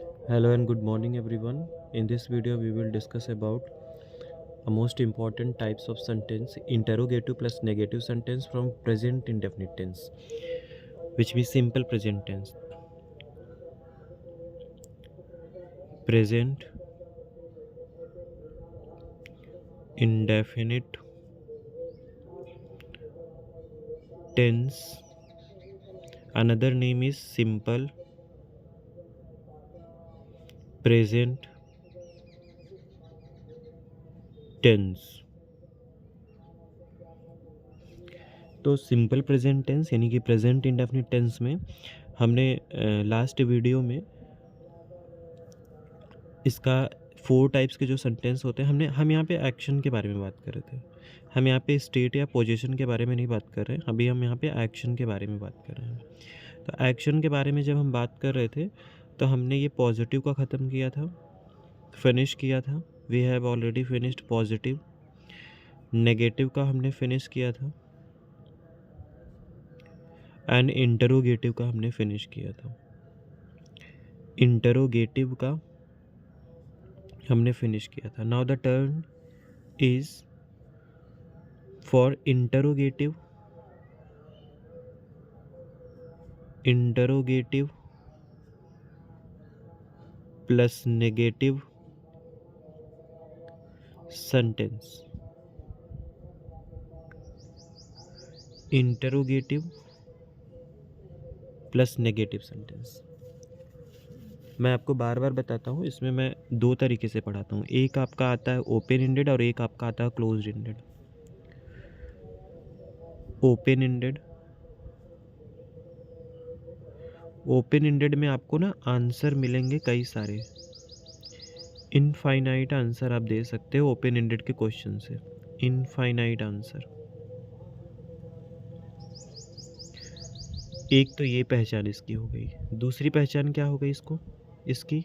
Hello and good morning everyone. In this video we will discuss about a most important types of sentence, interrogative plus negative sentence from present indefinite tense, which means simple present tense. Present indefinite tense, another name is simple present tense. तो simple present tense यानी कि present indefinite tense में हमने last video में इसका 4 types के जो sentence होते हैं हम यहाँ पे एक्शन के बारे में बात कर रहे थे। हम यहाँ पे स्टेट या पोजीशन के बारे में नहीं बात कर रहे हैं, अभी हम यहाँ पे एक्शन के बारे में बात कर रहे हैं। तो एक्शन के बारे में जब हम बात कर रहे थे तो हमने ये पॉजिटिव का ख़त्म किया था, फिनिश किया था। We have already finished positive. Negative का हमने फिनिश किया था एंड इंटरोगेटिव का हमने फिनिश किया था। इंटरोगेटिव का हमने फिनिश किया था। Now the turn is for interrogative plus negative sentence. Interrogative plus negative sentence. मैं आपको बार बार बताता हूँ, इसमें मैं 2 तरीके से पढ़ाता हूँ। एक आपका आता है ओपन इंडेड और एक आपका आता है क्लोज्ड इंडेड। ओपन इंडेड में आपको ना आंसर मिलेंगे कई सारे, इनफाइनाइट आंसर आप दे सकते हो ओपन इंडेड के क्वेश्चन से। Infinite answer. एक तो ये पहचान इसकी हो गई। दूसरी पहचान क्या हो गई इसकी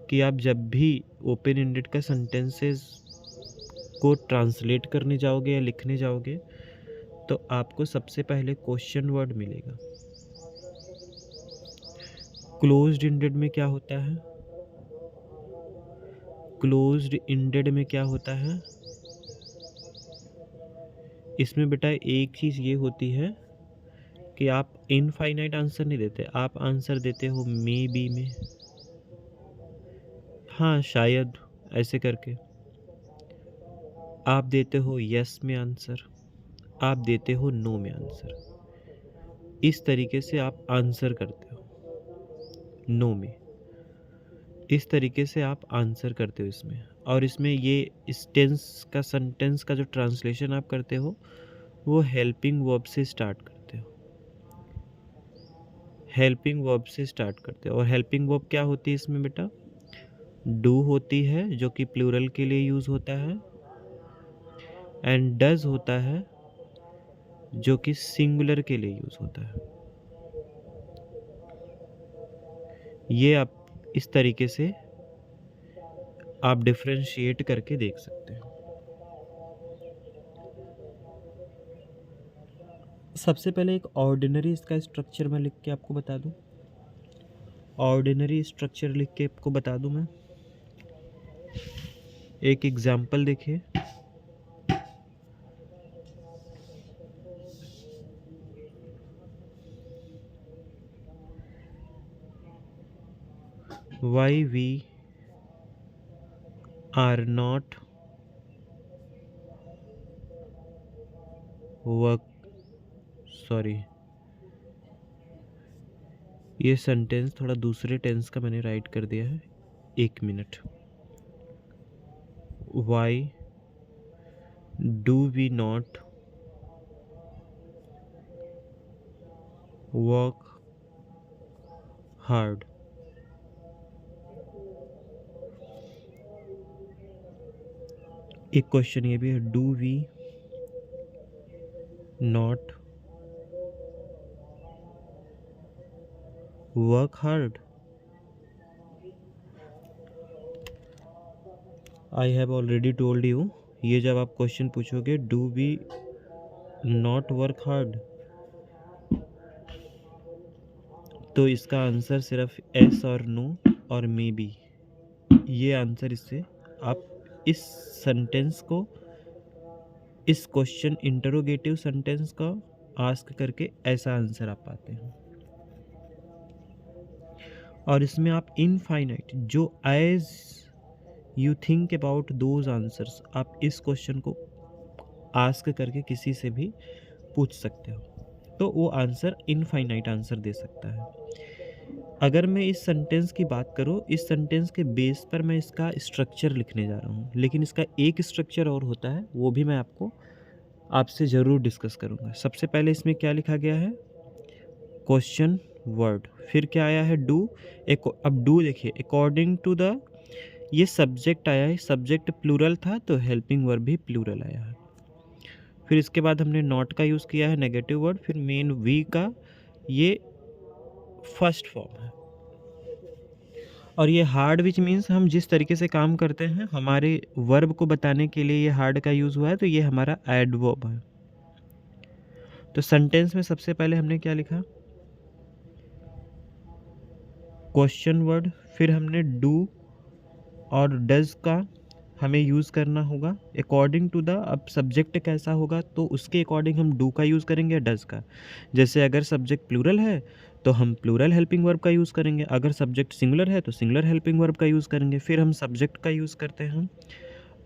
कि आप जब भी ओपन इंडेड का सेंटेंसेस को ट्रांसलेट करने जाओगे या लिखने जाओगे तो आपको सबसे पहले क्वेश्चन वर्ड मिलेगा। क्लोज्ड इंडेड में क्या होता है? क्लोज्ड इंडेड में क्या होता है? इसमें बेटा एक चीज़ ये होती है कि आप इनफाइनाइट आंसर नहीं देते, आप आंसर देते हो मे बी में, हाँ शायद, ऐसे करके आप देते हो यस में आंसर, आप देते हो नो में आंसर। इस तरीके से आप आंसर करते हो नो में, इस तरीके से आप आंसर करते हो इसमें। और इसमें ये इस टेंस का सेंटेंस का जो ट्रांसलेशन आप करते हो वो हेल्पिंग वर्ब से स्टार्ट करते हो। हेल्पिंग वर्ब से स्टार्ट करते हो। और हेल्पिंग वर्ब क्या होती है इसमें बेटा? डू होती है जो कि प्लूरल के लिए यूज़ होता है, एंड डज होता है जो कि सिंगुलर के लिए यूज़ होता है। ये आप इस तरीके से आप डिफरेंशिएट करके देख सकते हैं। सबसे पहले एक ऑर्डिनरी इसका स्ट्रक्चर मैं लिख के आपको बता दूं। ऑर्डिनरी स्ट्रक्चर लिख के आपको बता दूं मैं। एक एग्जांपल देखिए। Why we are not work sorry, ये सेंटेंस थोड़ा दूसरे टेंस का मैंने राइट कर दिया है, 1 मिनट। Why do we not work hard? एक क्वेश्चन ये भी है, do we not work hard? I have already told you, ये जब आप क्वेश्चन पूछोगे do we not work hard तो इसका आंसर सिर्फ एस और नो और मे बी, ये आंसर इससे आप इस सेंटेंस को, इस क्वेश्चन इंटरोगेटिव सेंटेंस का आस्क करके ऐसा आंसर आप पाते हैं। और इसमें आप इनफाइनाइट, जो as you think about those answers, आप इस क्वेश्चन को आस्क करके किसी से भी पूछ सकते हो, तो वो आंसर इनफाइनाइट आंसर दे सकता है। अगर मैं इस सेंटेंस की बात करूँ, इस सेंटेंस के बेस पर मैं इसका स्ट्रक्चर लिखने जा रहा हूँ, लेकिन इसका एक स्ट्रक्चर और होता है, वो भी मैं आपसे ज़रूर डिस्कस करूँगा। सबसे पहले इसमें क्या लिखा गया है, क्वेश्चन वर्ड, फिर क्या आया है, डू। अब डू देखिए, अकॉर्डिंग टू द, ये सब्जेक्ट आया है, सब्जेक्ट प्लूरल था तो हेल्पिंग वर्ब भी प्लूरल आया है। फिर इसके बाद हमने नॉट का यूज़ किया है, नेगेटिव वर्ड, फिर मेन वी का, ये फर्स्ट फॉर्म है। और ये हार्ड विच मीन्स हम जिस तरीके से काम करते हैं, हमारे वर्ब को बताने के लिए ये हार्ड का यूज़ हुआ है, तो ये हमारा एडवर्ब है। तो सेंटेंस में सबसे पहले हमने क्या लिखा, क्वेश्चन वर्ड, फिर हमने डू और डज का हमें यूज़ करना होगा अकॉर्डिंग टू द, अब सब्जेक्ट कैसा होगा तो उसके अकॉर्डिंग हम डू का यूज़ करेंगे, डज का। जैसे अगर सब्जेक्ट प्लूरल है तो हम प्लूरल हेल्पिंग वर्ब का यूज़ करेंगे, अगर सब्जेक्ट सिंगुलर है तो सिंगुलर हेल्पिंग वर्ब का यूज़ करेंगे। फिर हम सब्जेक्ट का यूज़ करते हैं,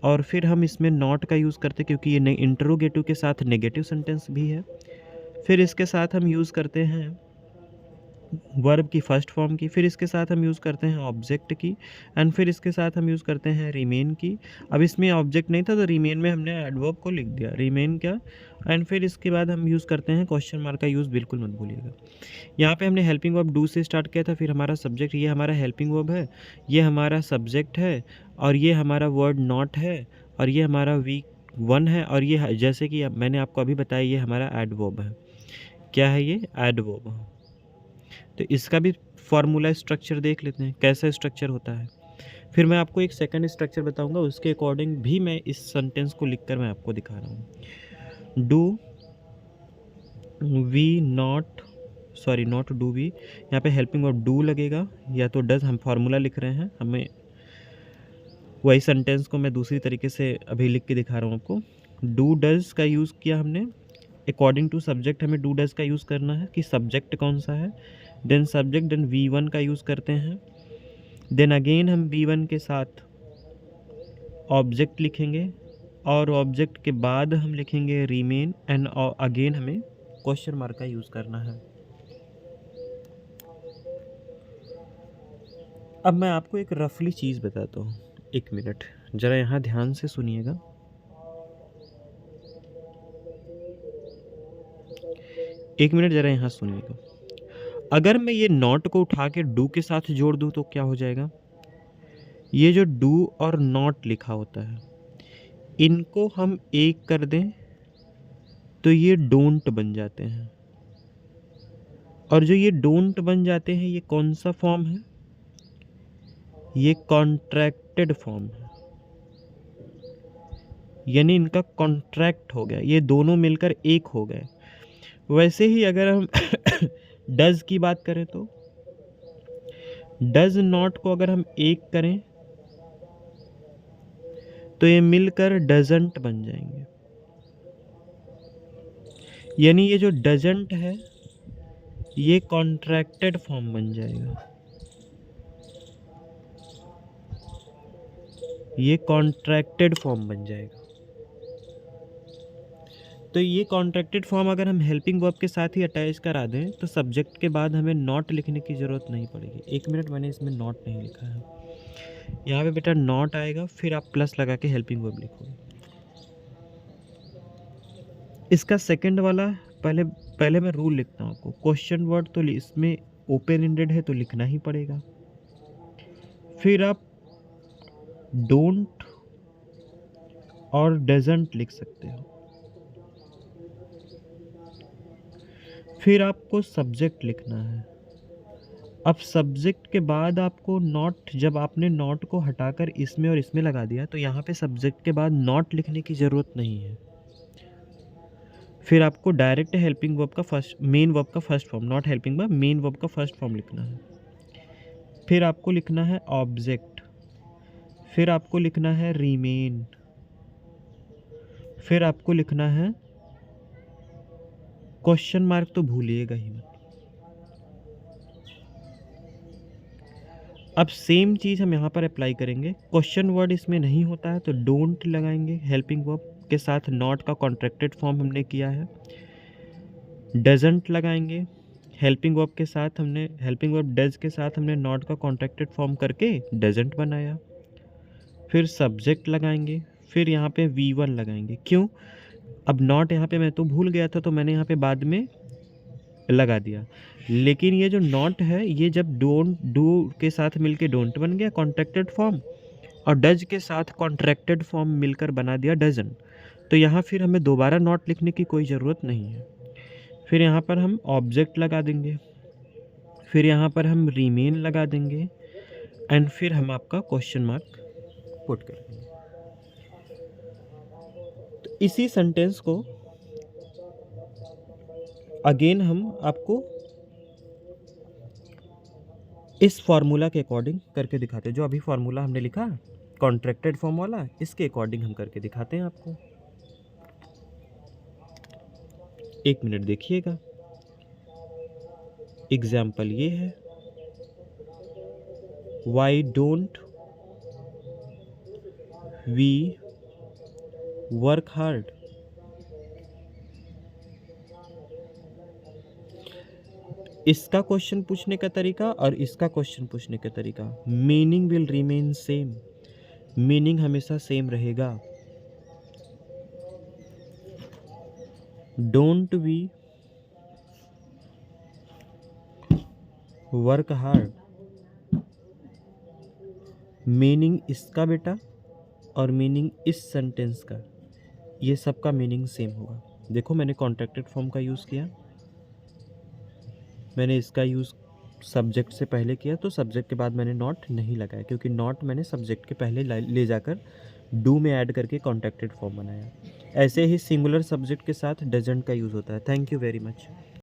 और फिर हम इसमें नॉट का यूज़ करते हैं क्योंकि ये इंटरोगेटिव के साथ नेगेटिव सेंटेंस भी है। फिर इसके साथ हम यूज़ करते हैं वर्ब की फर्स्ट फॉर्म की, फिर इसके साथ हम यूज़ करते हैं ऑब्जेक्ट की, एंड फिर इसके साथ हम यूज़ करते हैं रिमेन की। अब इसमें ऑब्जेक्ट नहीं था तो रिमेन में हमने एडवर्ब को लिख दिया, रिमेन क्या, एंड फिर इसके बाद हम यूज़ करते हैं क्वेश्चन मार्क का यूज़, बिल्कुल मत भूलिएगा। यहाँ पे हमने हेल्पिंग वर्ब डू से स्टार्ट किया था, फिर हमारा सब्जेक्ट, ये हमारा हेल्पिंग वर्ब है, ये हमारा सब्जेक्ट है, और ये हमारा वर्ड नॉट है, और ये हमारा वीक वन है, और ये जैसे कि मैंने आपको अभी बताया ये हमारा एडवर्ब है। क्या है ये, एडवर्ब है। तो इसका भी फार्मूला स्ट्रक्चर देख लेते हैं कैसा स्ट्रक्चर होता है। फिर मैं आपको एक सेकंड स्ट्रक्चर बताऊंगा, उसके अकॉर्डिंग भी मैं इस सेंटेंस को लिखकर मैं आपको दिखा रहा हूँ। Do we not, sorry not do we, यहाँ पे हेल्पिंग वर्ब डू लगेगा या तो डज, हम फार्मूला लिख रहे हैं, हमें वही सेंटेंस को मैं दूसरी तरीके से अभी लिख के दिखा रहा हूँ आपको। डू डज का यूज़ किया हमने, अकॉर्डिंग टू सब्जेक्ट हमें डू डज का यूज़ करना है कि सब्जेक्ट कौन सा है, देन सब्जेक्ट, देन V1 का यूज़ करते हैं, देन अगेन हम V1 के साथ ऑब्जेक्ट लिखेंगे, और ऑब्जेक्ट के बाद हम लिखेंगे रिमेन, एंड अगेन हमें क्वेश्चन मार्क का यूज़ करना है। अब मैं आपको एक रफली चीज़ बताता हूँ, एक मिनट ज़रा यहाँ ध्यान से सुनिएगा। एक मिनट ज़रा यहाँ सुनिएगा। अगर मैं ये नॉट को उठा के डू के साथ जोड़ दूँ तो क्या हो जाएगा, ये जो डू और नॉट लिखा होता है, इनको हम एक कर दें तो ये डोंट बन जाते हैं, और जो ये डोंट बन जाते हैं ये कौन सा फॉर्म है, ये कॉन्ट्रैक्टेड फॉर्म है, यानी इनका कॉन्ट्रैक्ट हो गया, ये दोनों मिलकर एक हो गए। वैसे ही अगर हम डज की बात करें तो डज नॉट को अगर हम एक करें तो ये मिलकर डजंट बन जाएंगे, यानी ये जो डजंट है ये कॉन्ट्रैक्टेड फॉर्म बन जाएगा, ये कॉन्ट्रैक्टेड फॉर्म बन जाएगा। तो ये कॉन्ट्रैक्टेड फॉर्म अगर हम हेल्पिंग वर्ब के साथ ही अटैच करा दें तो सब्जेक्ट के बाद हमें नॉट लिखने की ज़रूरत नहीं पड़ेगी। एक मिनट, मैंने इसमें नॉट नहीं लिखा है, यहाँ पे बेटा नॉट आएगा, फिर आप प्लस लगा के हेल्पिंग वर्ब लिखोगे। इसका सेकंड वाला पहले मैं रूल लिखता हूँ आपको। क्वेश्चन वर्ड तो इसमें ओपन एंडेड है तो लिखना ही पड़ेगा, फिर आप डोंट और डजंट लिख सकते हो, फिर आपको सब्जेक्ट लिखना है। अब सब्जेक्ट के बाद आपको नॉट, जब आपने नॉट को हटाकर इसमें और इसमें लगा दिया तो यहाँ पे सब्जेक्ट के बाद नॉट लिखने की ज़रूरत नहीं है, फिर आपको डायरेक्ट हेल्पिंग वर्ब का फर्स्ट, मेन वर्ब का first form, not helping verb, main verb का फर्स्ट फॉर्म लिखना है। फिर आपको लिखना है ऑब्जेक्ट, फिर आपको लिखना है रिमेन, फिर आपको लिखना है क्वेश्चन मार्क, तो भूलिएगा ही मत। अब सेम चीज़ हम यहाँ पर अप्लाई करेंगे। क्वेश्चन वर्ड इसमें नहीं होता है तो डोंट लगाएंगे। हेल्पिंग वर्ब के साथ नॉट का कॉन्ट्रैक्टेड फॉर्म हमने किया है। डजंट लगाएंगे। हेल्पिंग वर्ब डज के साथ हमने नॉट का कॉन्ट्रैक्टेड फॉर्म करके डजंट बनाया। फिर सब्जेक्ट लगाएंगे, फिर यहाँ पे V1 लगाएंगे। क्यों? अब नॉट यहाँ पे मैं तो भूल गया था तो मैंने यहाँ पे बाद में लगा दिया, लेकिन ये जो नॉट है ये जब डोंट डू के साथ मिलके डोंट बन गया कॉन्ट्रैक्टेड फॉर्म, और डज के साथ कॉन्ट्रैक्टेड फॉर्म मिलकर बना दिया डजन, तो यहाँ फिर हमें दोबारा नॉट लिखने की कोई ज़रूरत नहीं है। फिर यहाँ पर हम ऑब्जेक्ट लगा देंगे, फिर यहाँ पर हम रिमेन लगा देंगे, एंड फिर हम आपका क्वेश्चन मार्क पुट करेंगे। तो इसी सेंटेंस को अगेन हम आपको इस फार्मूला के अकॉर्डिंग करके दिखाते हैं। जो अभी फार्मूला हमने लिखा कॉन्ट्रैक्टेड फॉर्म वाला, इसके अकॉर्डिंग हम करके दिखाते हैं आपको। 1 मिनट देखिएगा। एग्जाम्पल ये है, why don't we work hard. इसका क्वेश्चन पूछने का तरीका और इसका क्वेश्चन पूछने का तरीका, meaning will remain same, meaning हमेशा सेम रहेगा। Don't we work hard, meaning इसका बेटा और मीनिंग इस सेंटेंस का, ये सबका मीनिंग सेम होगा। देखो मैंने कॉन्ट्रैक्टेड फॉर्म का यूज़ किया, मैंने इसका यूज़ सब्जेक्ट से पहले किया, तो सब्जेक्ट के बाद मैंने नॉट नहीं लगाया, क्योंकि नॉट मैंने सब्जेक्ट के पहले ले जाकर डू में ऐड करके कॉन्ट्रैक्टेड फॉर्म बनाया। ऐसे ही सिंगुलर सब्जेक्ट के साथ डजंट का यूज़ होता है। Thank you very much.